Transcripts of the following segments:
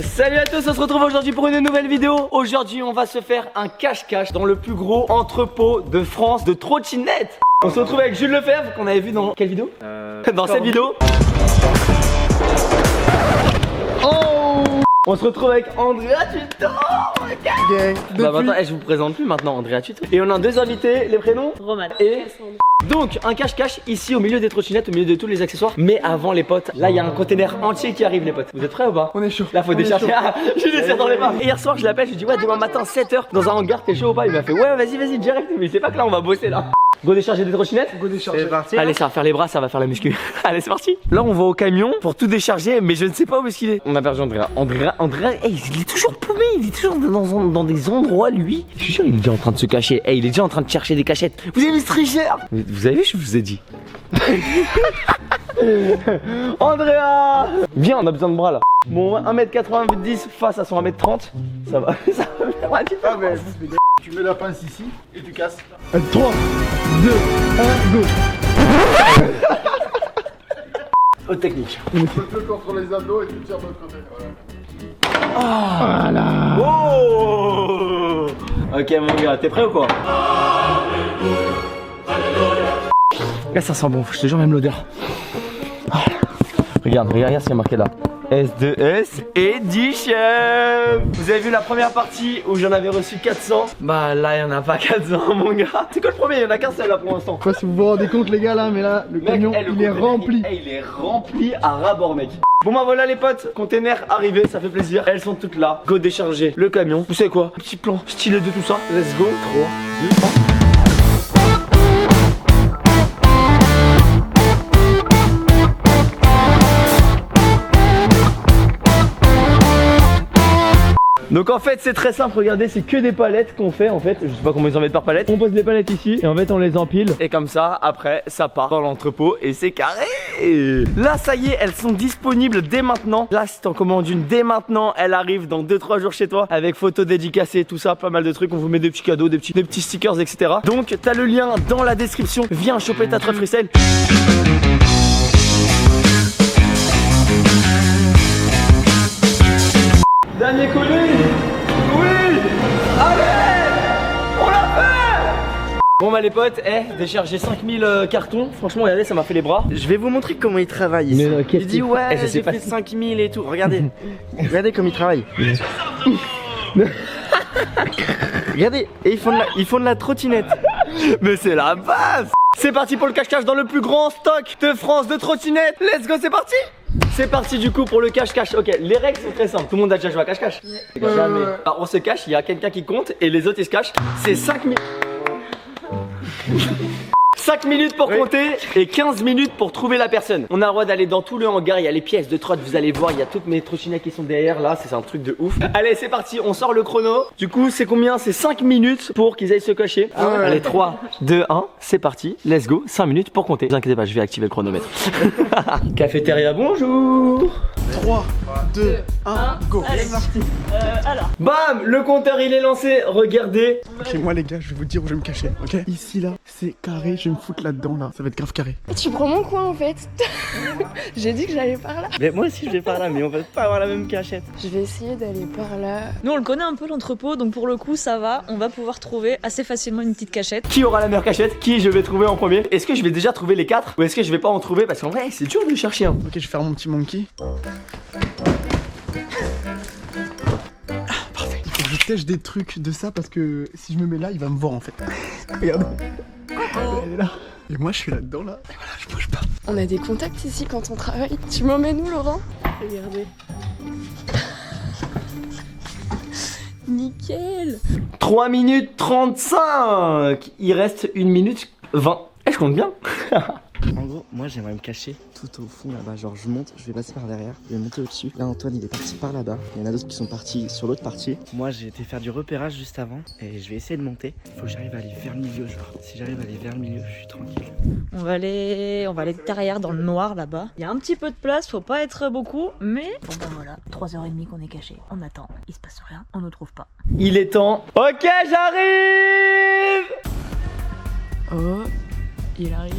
Salut à tous, on se retrouve aujourd'hui pour une nouvelle vidéo. Aujourd'hui on va se faire un cache-cache dans le plus gros entrepôt de France de trottinettes. On se retrouve avec Jules Lefebvre qu'on avait vu dans quelle vidéo dans cette vidéo. Oh, on se retrouve avec Andrea Tuto. Bah maintenant, je vous présente plus maintenant Andrea Tuto. Et on a deux invités, les prénoms Roman et donc un cache-cache ici au milieu des trottinettes, au milieu de tous les accessoires. Mais avant les potes, là il y a un container entier qui arrive les potes. Vous êtes prêts ou pas? On est chaud. Là faut décharger. Ah, je lui laisse dans les mains. Et hier soir je l'appelle, je lui dis ouais demain matin 7h dans un hangar, t'es chaud ou pas? Il m'a fait ouais vas-y direct. Mais c'est pas que là on va bosser là. Go décharger des trottinettes. Go décharger. C'est parti. Allez, ça va faire les bras, ça va faire la muscu. Allez, c'est parti. Là, on va au camion pour tout décharger, mais je ne sais pas où est-ce qu'il est. On a perdu Andrea. Andrea, hey, il est toujours paumé. Il est toujours dans des endroits, lui. Je suis sûr, il est déjà en train de se cacher. Hey, il est déjà en train de chercher des cachettes. Vous avez vu ce tricheur? Vous avez vu, je vous ai dit. Andrea, viens, on a besoin de bras là. Bon, 1m90 face à son 1m30. Ça va, ça va faire la différence. Tu mets la pince ici et tu casses. 3, 2, 1, go. Haute technique. Tu peux contre les abdos et tu tires de l'autre côté. Voilà. Oh. Ok mon gars, t'es prêt ou quoi? Là ça sent bon, je te jure même l'odeur. Regarde ce qu'il y a marqué là. S2S Edition. Vous avez vu la première partie où j'en avais reçu 400. Bah là il y en a pas 400 mon gars. C'est quoi le premier? Il y en a qu'un seul là pour l'instant. Je sais pas si vous vous rendez compte les gars là, mais là le camion il est rempli. Il est rempli à ras-bord mec. Bon bah voilà les potes, container arrivé, ça fait plaisir. Elles sont toutes là. Go décharger le camion. Vous savez quoi? Petit plan stylé de tout ça. Let's go. 3, 2, 1. Donc en fait c'est très simple, regardez, c'est que des palettes qu'on fait en fait. Je sais pas comment ils en mettent par palette. On pose les palettes ici et en fait on les empile. Et comme ça après ça part dans l'entrepôt et c'est carré. Là ça y est, elles sont disponibles dès maintenant. Là si t'en commandes une dès maintenant, elle arrive dans 2-3 jours chez toi. Avec photos dédicacées, tout ça, pas mal de trucs. On vous met des petits cadeaux, des petits stickers etc. Donc t'as le lien dans la description. Viens choper ta truffe freestyle. Dernier colis. Oui. Allez, on l'a fait. Bon bah les potes, décharger 5000 cartons. Franchement regardez, ça m'a fait les bras. Je vais vous montrer comment il travaille ici. Il dit ouais, j'ai fait 5000 et tout. Regardez, regardez comme il travaille. Regardez, et ils font de la trottinette. Mais c'est la base. C'est parti pour le cache-cache dans le plus grand stock de France de trottinettes. Let's go, c'est parti. C'est parti du coup pour le cache-cache. Ok, les règles sont très simples. Tout le monde a déjà joué à cache-cache. Jamais. Alors, on se cache, il y a quelqu'un qui compte et les autres ils se cachent. C'est 5 minutes. 5 minutes pour compter et 15 minutes pour trouver la personne. On a le droit d'aller dans tout le hangar, il y a les pièces de trotte, vous allez voir, il y a toutes mes trottinettes qui sont derrière là, c'est un truc de ouf. Allez c'est parti, on sort le chrono. Du coup c'est combien? C'est 5 minutes pour qu'ils aillent se cacher. Allez 3, 2, 1, c'est parti, let's go, 5 minutes pour compter. Ne vous inquiétez pas, je vais activer le chronomètre. Cafétéria, bonjour. 3, 2, 1, go. Alors, Bam, le compteur il est lancé, regardez. Ok, moi les gars, je vais vous dire où je vais me cacher. Ok, ici là, c'est carré, je vais me foutre là-dedans là. Ça va être grave carré. Tu prends mon coin en fait. J'ai dit que j'allais par là. Mais moi aussi je vais par là, mais on va pas avoir la même cachette. Je vais essayer d'aller par là. nous on le connaît un peu l'entrepôt, donc pour le coup ça va. On va pouvoir trouver assez facilement une petite cachette. Qui aura la meilleure cachette? Qui je vais trouver en premier? Est-ce que je vais déjà trouver les 4 ou est-ce que je vais pas en trouver? Parce qu'en vrai c'est dur de chercher hein. Ok, je vais faire mon petit monkey. Parfait. Il faut que je tèche des trucs de ça parce que si je me mets là, il va me voir en fait. Regarde. Elle est là. Et moi je suis là-dedans là. Et voilà, je bouge pas. On a des contacts ici quand on travaille. Tu m'emmènes où Laurent? Regardez. Nickel. 3 minutes 35. Il reste 1 minute 20. Je compte bien. En gros, moi j'aimerais me cacher tout au fond là-bas. Genre je monte, je vais passer par derrière, je vais monter au-dessus. Là Antoine il est parti par là-bas. Il y en a d'autres qui sont partis sur l'autre partie. Moi j'ai été faire du repérage juste avant et je vais essayer de monter. Il faut que j'arrive à aller vers le milieu genre. Si j'arrive à aller vers le milieu, je suis tranquille. On va aller derrière dans le noir là-bas. Il y a un petit peu de place, faut pas être beaucoup, mais bon ben voilà, 3h30 qu'on est caché. On attend, il se passe rien, on ne trouve pas. Il est temps. Ok, j'arrive. Oh, il arrive.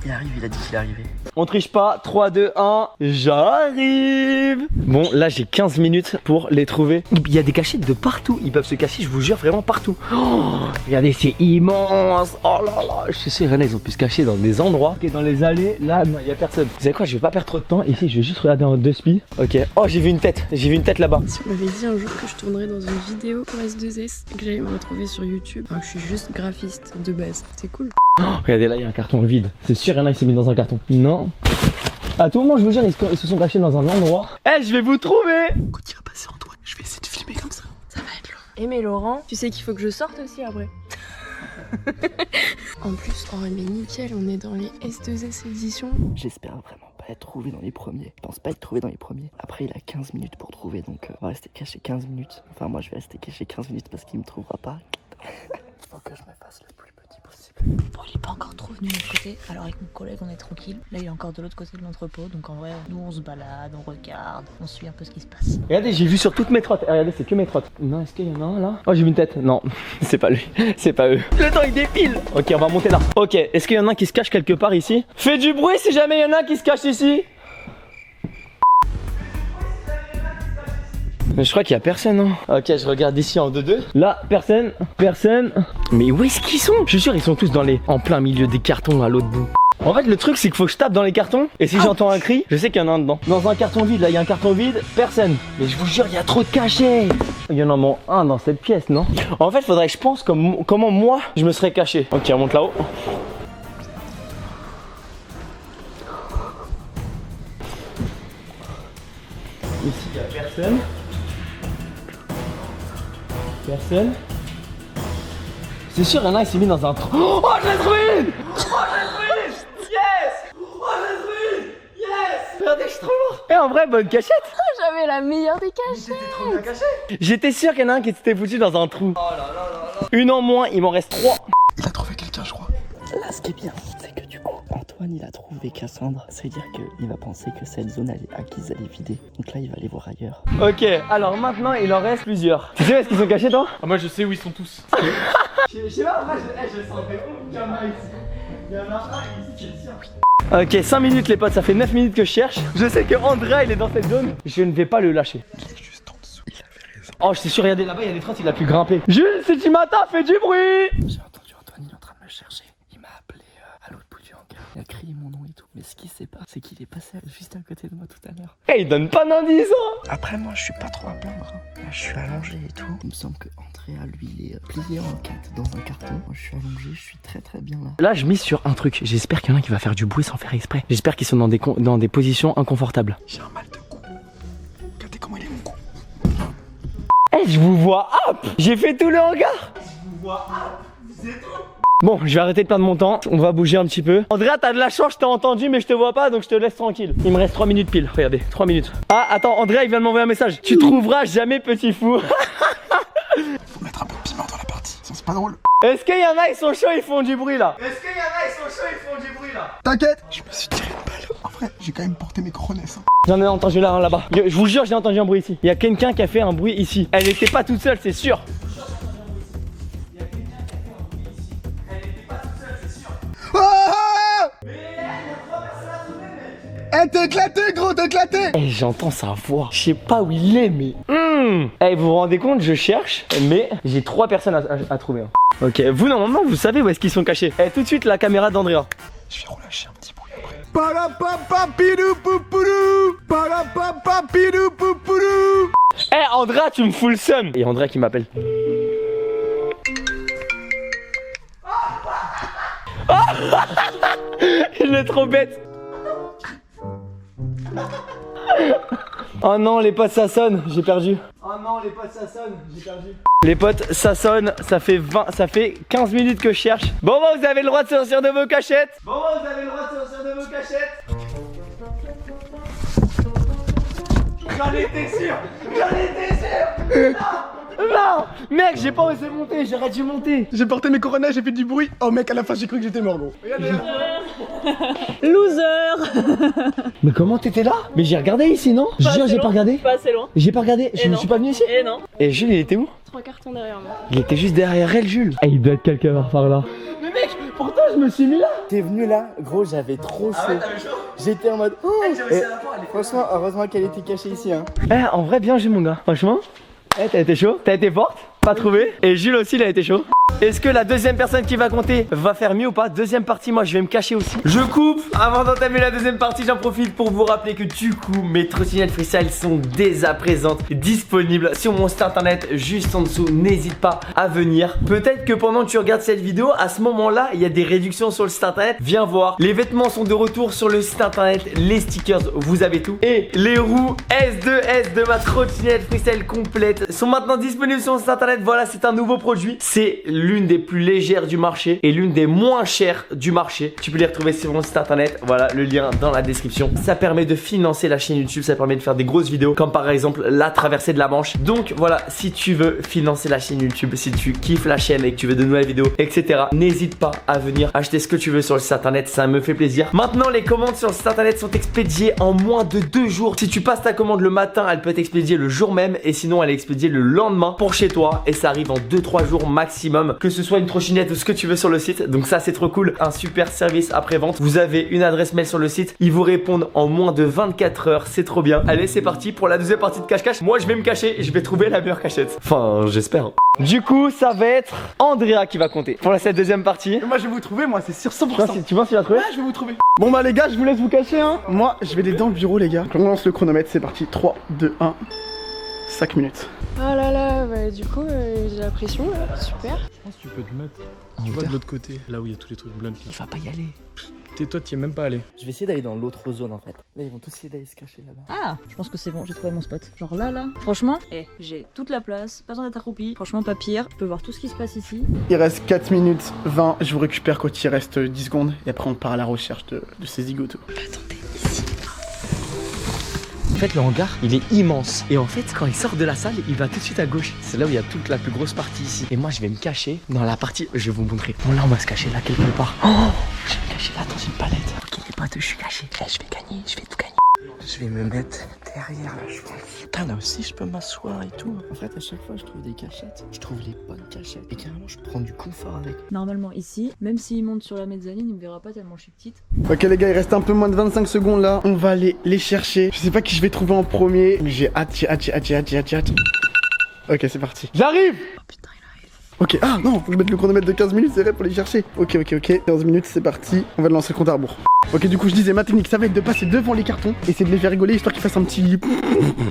Il arrive, il a dit qu'il est arrivé. On triche pas, 3, 2, 1, j'arrive. Bon, là j'ai 15 minutes pour les trouver. Il y a des cachettes de partout, ils peuvent se cacher, je vous jure, vraiment partout. Oh, regardez, c'est immense. Oh là là, je suis sûr, ils ont pu se cacher dans des endroits. Ok, dans les allées, là, non, il y a personne. Vous savez quoi, je vais pas perdre trop de temps. Ici, je vais juste regarder en 2 spi. Ok, oh, j'ai vu une tête là-bas. Si on m'avait dit un jour que je tournerais dans une vidéo pour S2S et que j'allais me retrouver sur YouTube, alors que je suis juste graphiste de base, c'est cool. Oh, regardez là, il y a un carton vide. C'est sûr, il y en a qui s'est mis dans un carton. Non. À tout moment, je vous jure, ils se sont cachés dans un endroit. Eh, je vais vous trouver. Quand il va passer Antoine, je vais essayer de filmer comme ça. Ça va être long. Et mais Laurent, tu sais qu'il faut que je sorte aussi après. En plus, oh mais nickel, on est dans les S2S éditions. J'espère vraiment pas être trouvé dans les premiers. Je pense pas être trouvé dans les premiers. Après, il a 15 minutes pour trouver, donc on va rester caché 15 minutes. Enfin, moi, je vais rester caché 15 minutes parce qu'il me trouvera pas. Il faut que je me fasse le plus petit possible. Bon, il est pas encore trop venu de notre côté. Alors avec mon collègue, on est tranquille. Là, il est encore de l'autre côté de l'entrepôt. Donc en vrai, nous, on se balade, on regarde, on suit un peu ce qui se passe. Regardez, j'ai vu sur toutes mes trottes. Regardez, c'est que mes trottes. Non, est-ce qu'il y en a un là? Oh, j'ai vu une tête. Non, c'est pas lui. C'est pas eux. Le temps, il défile. Ok, on va monter là. Ok, est-ce qu'il y en a un qui se cache quelque part ici? Fais du bruit si jamais il y en a un qui se cache ici. Mais je crois qu'il y a personne, hein. Ok, je regarde ici en 2-2. Là, personne. Personne. Mais où est-ce qu'ils sont? Je suis sûr, ils sont tous en plein milieu des cartons à l'autre bout. En fait, le truc, c'est qu'il faut que je tape dans les cartons. Et si j'entends un cri, je sais qu'il y en a un dedans. Dans un carton vide, là, il y a un carton vide, personne. Mais je vous jure, il y a trop de cachets. Il y en a au moins un dans cette pièce, non? En fait, faudrait que je pense comment moi, je me serais caché. Ok, on monte là-haut. Ici, il n'y a personne. Personne. C'est sûr, il y en a, il s'est mis dans un trou. Oh, je l'ai trouvé! Oh, je l'ai trouvé! Yes! Oh, je l'ai trouvé! Yes! Regardez, je suis trop loin. Et en vrai, bonne cachette. J'avais la meilleure des cachettes. C'était trop bien caché. J'étais sûr qu'il y en a un qui s'était foutu dans un trou. Oh là là là là. Une en moins, il m'en reste 3. Il a trouvé quelqu'un, je crois. Là, ce qui est bien, c'est que du coup, Antoine, il a trouvé Cassandre. Ça veut dire qu'il va penser que cette zone, elle est acquise, elle est vidée. Donc là, il va aller voir ailleurs. Ok, alors maintenant, il en reste plusieurs. Tu sais où est-ce qu'ils sont cachés, toi? Ah, moi je sais où ils sont tous. Je sais pas, moi je sentais où qu'il y en a ici. Il y en a un ici, c'est sûr. Ok, 5 minutes les potes, ça fait 9 minutes que je cherche. Je sais que Andrea il est dans cette zone. Je ne vais pas le lâcher. Il est juste en dessous, il avait raison. Oh, je suis sûr, regardez là-bas, il y a des traces, il a pu grimper. Jules, si tu m'attends, fais du bruit. J'ai entendu Antoine, il est en train de me chercher. Il m'a appelé à l'autre bout du hangar. Il a crié mon nom et tout. Mais ce qu'il sait pas, c'est qu'il est passé juste à côté de moi tout à l'heure. Eh, il donne pas d'indice, hein. Après, moi, je suis pas trop à plaindre. Hein. Là, je suis allongé et tout. Il me semble que Andrea, lui, il est plié en 4 dans un carton. Moi, je suis allongé, je suis très très bien là. Là, je mise sur un truc. J'espère qu'il y en a un qui va faire du bruit sans faire exprès. J'espère qu'ils sont dans des positions inconfortables. J'ai un mal de cou. Regardez comment il est mon cou. Eh, je vous vois hop. J'ai fait tout le hangar. Je vous vois hop. C'est tout. Bon, je vais arrêter de perdre mon temps. On va bouger un petit peu. Andrea, t'as de la chance, je t'ai entendu, mais je te vois pas, donc je te laisse tranquille. Il me reste 3 minutes pile. Regardez, 3 minutes. Ah, attends, Andrea, il vient de m'envoyer un message. Tu trouveras jamais petit fou. Faut mettre un peu de piment dans la partie, sinon c'est pas drôle. Est-ce qu'il y en a, ils sont chauds, ils font du bruit là? Est-ce qu'il y en a, ils sont chauds, ils font du bruit là? T'inquiète. Je me suis tiré une balle. En vrai, j'ai quand même porté mes chronesses. Hein. J'en ai entendu là, là-bas. Je vous jure, j'ai entendu un bruit ici. Il y a quelqu'un qui a fait un bruit ici. Elle était pas toute seule, c'est sûr. Ah! Eh, t'es éclaté, gros, t'es éclaté. Eh, j'entends sa voix. Je sais pas où il est, mais. Eh, vous vous rendez compte, je cherche, mais j'ai 3 personnes à trouver. Hein. Ok, vous normalement, vous savez où est-ce qu'ils sont cachés. Eh, tout de suite la caméra d'Andrea. Je vais relâcher un petit bruit après. Parapapapidou poupoulou. Parapapapidou poupoulou. Eh, Andrea, tu me fous le seum. Et Andrea qui m'appelle. Il est trop bête. Oh non, les potes, ça sonne, j'ai perdu. Oh non, les potes, ça sonne, j'ai perdu. Les potes, ça sonne, ça fait 15 minutes que je cherche. Bon, vous avez le droit de sortir de vos cachettes. Bon, vous avez le droit de sortir de vos cachettes. J'en étais sûr. J'en étais sûr. Non, mec, j'ai pas osé monter, j'aurais dû monter. J'ai porté mes coronas, j'ai fait du bruit. Oh mec, à la fin j'ai cru que j'étais mort, gros. Loser. Mais comment t'étais là? Mais j'ai regardé ici, non? Je jure, j'ai pas regardé. Pas assez loin. J'ai pas regardé, je ne suis pas venu ici. Et non. Et Jules, il était où? 3 cartons derrière moi. Il était juste derrière elle, Jules. Eh, il doit être quelque part par là. Mais mec, pourtant je me suis mis là. T'es venu là, gros, j'avais trop chaud. Ah ouais, t'avais chaud? J'étais en mode. Oh, J'ai réussi et à la voir, elle est franchement, heureusement qu'elle était cachée ici. Hein. Eh, en vrai, bien joué, mon gars. Franchement. Eh, t'as été chaud? T'as été forte? Pas trouvé? Et Jules aussi, il a été chaud. Est-ce que la deuxième personne qui va compter va faire mieux ou pas? Deuxième partie, moi je vais me cacher aussi. Je coupe. Avant d'entamer la deuxième partie, j'en profite pour vous rappeler que du coup mes trottinettes freestyle sont dès à présent disponibles sur mon site internet juste en dessous. N'hésite pas à venir. Peut-être que pendant que tu regardes cette vidéo, à ce moment-là, il y a des réductions sur le site internet. Viens voir. Les vêtements sont de retour sur le site internet. Les stickers, vous avez tout. Et les roues S2S de ma trottinette freestyle complète sont maintenant disponibles sur le site internet. Voilà, c'est un nouveau produit. C'est l'une des plus légères du marché et l'une des moins chères du marché. Tu peux les retrouver sur mon site internet. Voilà, le lien dans la description. Ça permet de financer la chaîne YouTube. Ça permet de faire des grosses vidéos comme par exemple la traversée de la Manche. Donc voilà, si tu veux financer la chaîne YouTube, si tu kiffes la chaîne et que tu veux de nouvelles vidéos, etc., n'hésite pas à venir acheter ce que tu veux sur le site internet. Ça me fait plaisir. Maintenant, les commandes sur le site internet sont expédiées en moins de 2 jours. Si tu passes ta commande le matin, elle peut être expédiée le jour même et sinon elle est expédiée le lendemain pour chez toi et ça arrive en 2-3 jours maximum. Que ce soit une trottinette ou ce que tu veux sur le site. Donc ça c'est trop cool. Un super service après-vente. Vous avez une adresse mail sur le site. Ils vous répondent en moins de 24 heures. C'est trop bien. Allez, c'est parti pour la deuxième partie de cache-cache. Moi je vais me cacher et je vais trouver la meilleure cachette. Enfin, j'espère. Du coup, ça va être Andrea qui va compter pour cette deuxième partie. Moi je vais vous trouver, moi c'est sûr 100%. Tu penses qu'il va trouver? Ouais, je vais vous trouver. Bon bah les gars, je vous laisse vous cacher hein. Moi je vais aller dans le bureau les gars. On lance le chronomètre, c'est parti. 3, 2, 1. 5 minutes. Oh là là, bah, du coup, j'ai la pression là, super. Je pense que tu peux te mettre, tu vois, de l'autre côté, là où il y a tous les trucs blunt. Il va pas y aller. Toi, t'y es même pas allé. Je vais essayer d'aller dans l'autre zone en fait. Là, ils vont tous essayer d'aller se cacher là-bas. Ah, je pense que c'est bon, j'ai trouvé mon spot. Genre là, là. Franchement, j'ai toute la place, pas besoin d'être accroupi. Franchement, pas pire. Je peux voir tout ce qui se passe ici. Il reste 4 minutes 20. Je vous récupère quand il reste 10 secondes. Et après on part à la recherche de ces zigotos. Attendez, ici. En fait, le hangar, il est immense. Et en fait, quand il sort de la salle, il va tout de suite à gauche. C'est là où il y a toute la plus grosse partie ici. Et moi, je vais me cacher dans la partie. Je vais vous montrer. Bon, là, on va se cacher là quelque part. Oh, je vais me cacher là dans une palette. Ok, les potes, je suis caché. Là, je vais gagner. Je vais tout gagner. Je vais me mettre derrière là, je pense. Putain, là aussi, je peux m'asseoir et tout. En fait, à chaque fois, je trouve des cachettes. Je trouve les bonnes cachettes. Et carrément, je prends du confort avec. Normalement, ici, même s'il monte sur la mezzanine, il me verra pas tellement je suis petite. Ok les gars, il reste un peu moins de 25 secondes là. On va aller les chercher. Je sais pas qui je vais trouver en premier. Mais j'ai hâte. Ok, c'est parti. J'arrive. Oh putain, il arrive. Ok, ah non, faut que je mette le chronomètre de 15 minutes, c'est vrai pour les chercher. Ok. 15 minutes, c'est parti. On va lancer le compte à rebours. Ok, du coup, je disais, ma technique, ça va être de passer devant les cartons, essayer de les faire rigoler, histoire qu'ils fassent un petit.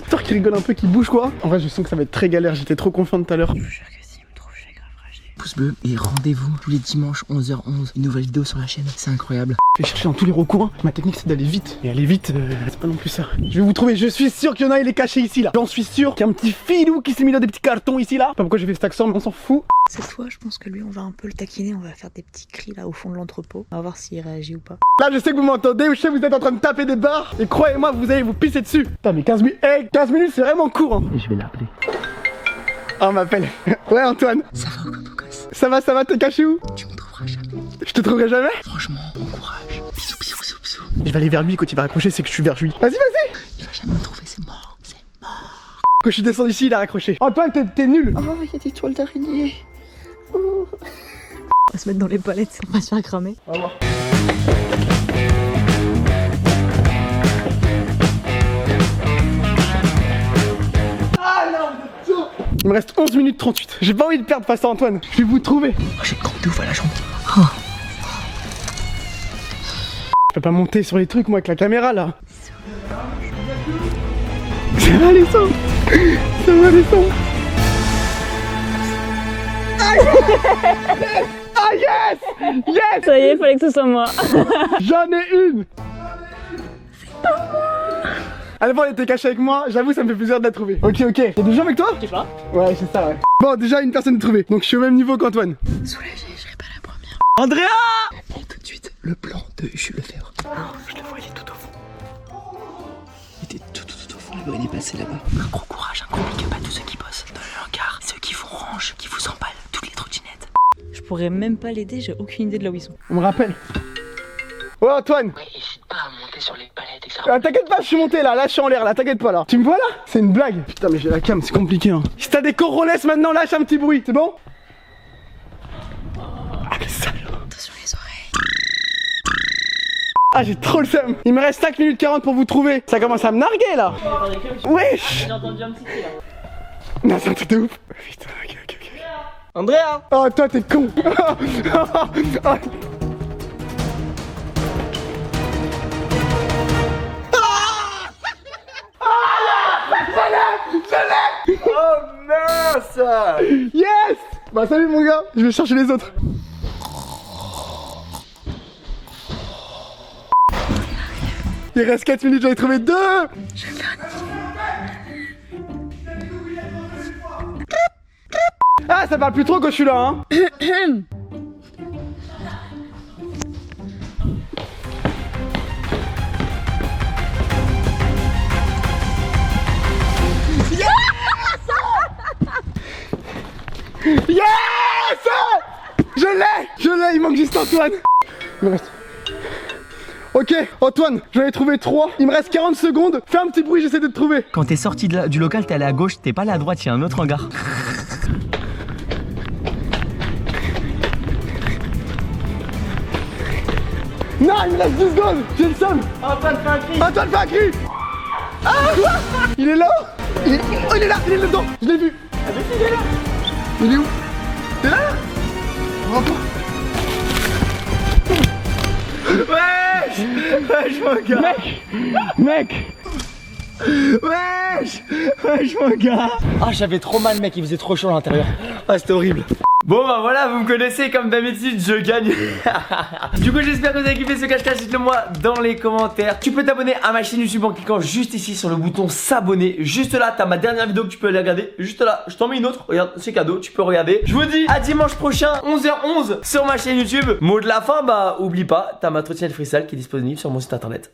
Histoire qu'ils rigolent un peu, qu'ils bougent quoi. En vrai, je sens que ça va être très galère, j'étais trop confiant tout à l'heure. Je vous jure que s'il me trouve, je vais grave rager. Pouce bleu et rendez-vous tous les dimanches 11h11. Une nouvelle vidéo sur la chaîne. C'est incroyable. Je vais chercher dans tous les recoins. Ma technique, c'est d'aller vite. Et aller vite, c'est pas non plus ça. Je vais vous trouver, je suis sûr qu'il y en a, il est caché ici là. J'en suis sûr qu'il y a un petit filou qui s'est mis dans des petits cartons ici là. Pas pourquoi j'ai fait cet accent, mais on s'en fout. Cette fois, je pense que lui, on va un peu le taquiner. On va faire des petits cris là au fond de l'entrepôt. On va voir s'il réagit ou pas. Là, je sais que vous m'entendez, je sais que vous êtes en train de taper des barres. Et croyez-moi, vous allez vous pisser dessus. Putain, mais 15 minutes, 15 minutes, c'est vraiment court hein. Et je vais l'appeler. Ah, on m'appelle. Ouais, Antoine. Ça va ou quoi, beau gosse? Ça va, t'es caché où? Tu me trouveras jamais. Je te trouverai jamais? Franchement, bon courage. Bisous, bisous, bisous, bisous. Je vais aller vers lui, quand il va raccrocher, c'est que je suis vers lui. Vas-y. Il va jamais me trouver, c'est mort. C'est mort. Quand je suis descendu ici, il a raccroché. Antoine, t'es nul. Oh, il y a des toiles d'araignée. On va se mettre dans les palettes. On va se faire cramer. Au revoir. Il me reste 11 minutes 38. J'ai pas envie de perdre face à Antoine. Je vais vous trouver. Oh, j'ai une crampe de ouf à la jambe. Je peux pas monter sur les trucs moi avec la caméra là. Ça va les sons. Ça va les sons. Ah yes. Yes. Ça y est, fallait que ce soit moi. J'en ai une. Allez, bon, elle était cachée avec moi, j'avoue, ça me fait plaisir de la trouver. Ok, y'a des gens avec toi? Je sais pas. Ouais, c'est ça, ouais. Bon, déjà, une personne est trouvée, donc je suis au même niveau qu'Antoine. Soulagée, je serai pas la première. Andrea! Et tout de suite, le plan de Jules Lefebvre. Je le vois, il est tout au fond. Il était tout au fond, il est passé là-bas. Un gros courage, un gros big up à tous ceux qui bossent dans le hangar, ceux qui font range, qui vous emballent toutes les trottinettes. Je pourrais même pas l'aider, j'ai aucune idée de là où ils sont. On me rappelle. Oh Antoine! Ouais, hésite pas à monter sur les palettes, etc. Ah, t'inquiète pas, je suis monté là, je suis en l'air là, t'inquiète pas là. Tu me vois là? C'est une blague. Putain, mais j'ai la cam, c'est compliqué hein. Si t'as des coronesses maintenant, lâche un petit bruit, c'est bon? Ah, mais sale. Attention les Ah, j'ai trop le seum. Il me reste 5 minutes 40 pour vous trouver. Ça commence à me narguer là. Wesh. J'ai entendu un petit cri là. Non, c'est un truc de ouf. Putain, ok. Andrea. Oh, toi, t'es con. Oh mince. Yes. Bah, salut mon gars. Je vais chercher les autres. Il reste 4 minutes, j'en ai trouvé 2. Ah, ça parle plus trop quand je suis là, hein. Yes. Je l'ai, il manque juste Antoine. Il me reste... Ok, Antoine, j'en ai trouvé 3. Il me reste 40 secondes. Fais un petit bruit, j'essaie de te trouver. Quand t'es sorti du local, t'es allé à gauche, t'es pas allé à droite, il y a un autre hangar. Non, il me reste 10 secondes. J'ai le seum. Antoine, fais un cri. Antoine, fais un cri. Ah, il est là. Oh, il est là, il est là-dedans. Je l'ai vu. Il est là. Il est où? T'es là? Rentre. Wesh mon gars. Mec. Wesh mon gars. Ah, j'avais trop mal mec, il faisait trop chaud à l'intérieur. Ah, c'était horrible. Bon bah voilà, vous me connaissez, comme d'habitude je gagne. Du coup j'espère que vous avez kiffé ce cache-cache, dites-le moi dans les commentaires. Tu peux t'abonner à ma chaîne YouTube en cliquant juste ici sur le bouton s'abonner. Juste là, t'as ma dernière vidéo que tu peux aller regarder. Juste là, je t'en mets une autre, regarde, c'est cadeau, tu peux regarder. Je vous dis à dimanche prochain, 11h11 sur ma chaîne YouTube. Mot de la fin, bah oublie pas, t'as ma trottinette freestyle qui est disponible sur mon site internet.